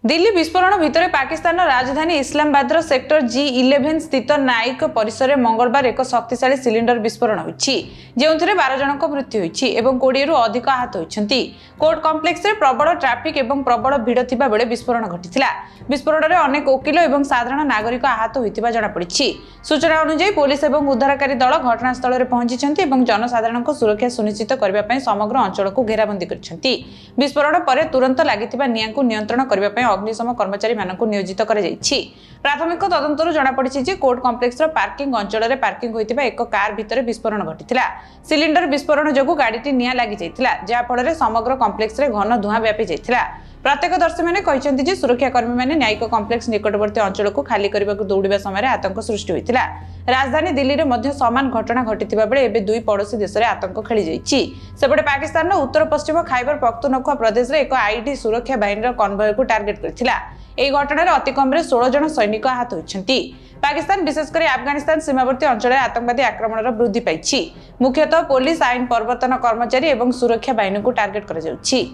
दिल्ली विस्फोरण भितर पाकिस्तान राजधानी Islamabad sector G11 स्थित नाइक परिसर में मंगलवार एक शक्तिशाली सिलिंडर विस्फोरण होती जो 12 जनक मृत्यु होती 20 रु अधिक आहत होती। कोर्ट कॉम्प्लेक्स रे प्रबल ट्रैफिक एवं प्रबल भिड़ थिबा बेले विस्फोरण घटिथिला। विस्फोरण में अनेक वकिल और साधारण नागरिक आहत होइतिबा जणा पड़िछि। सूचना अनुसार पुलिस और उद्धारकारी दल घटनास्थल में पहुंची और जनसाधारण सुरक्षा सुनिश्चित करने समग्र अंचल को घेराबंदी करछंती। विस्फोरण पर तुरंत लागितिबा नियां को नियंत्रण करने अग्निशम कर्मचारी मानक नियोजित कर प्राथमिक तदंतर जनापड़ी जे कोर्ट कॉम्प्लेक्स पार्किंग अंचल में पार्किंग होइतिबा एक कार भितर विस्फोरण घटिथिला। सिलिंडर विस्फोरण जोगु गाड़ीटी नियां लागि जाइथिला जहाफल समग्र कॉम्प्लेक्स रे घन धुआं व्यापी जाइथिला। प्रत्यक्षदर्शी मैंने कहते जे सुरक्षाकर्मी मैंने न्यायिक कॉम्प्लेक्स निकटवर्ती अंचल को खाली करने को दौड़ा समय आतंक सृष्टि होता। राजधानी दिल्ली में मध्य समान घटना घटिथिबा बेले एबे दुई पड़ोशी देश में आतंक खेली जाइछि। सेपटे पाकिस्तान उत्तर पश्चिम खैबर पख्तूनख्वा प्रदेश में एक आईटी सुरक्षा बाहिनी कन्वय को टार्गेट करथिला। एही घटना 16 जन सैनिक आहत होइछन्ति। पाकिस्तान विशेषकर अफगानिस्तान सीमावर्ती अंचल आतंकवादी आक्रमण वृद्धि पाइछि। मुख्यतः पुलिस आईन प्रवर्तन कर्मचारी और सुरक्षा बाहिनी को टार्गेट करा जाउछि।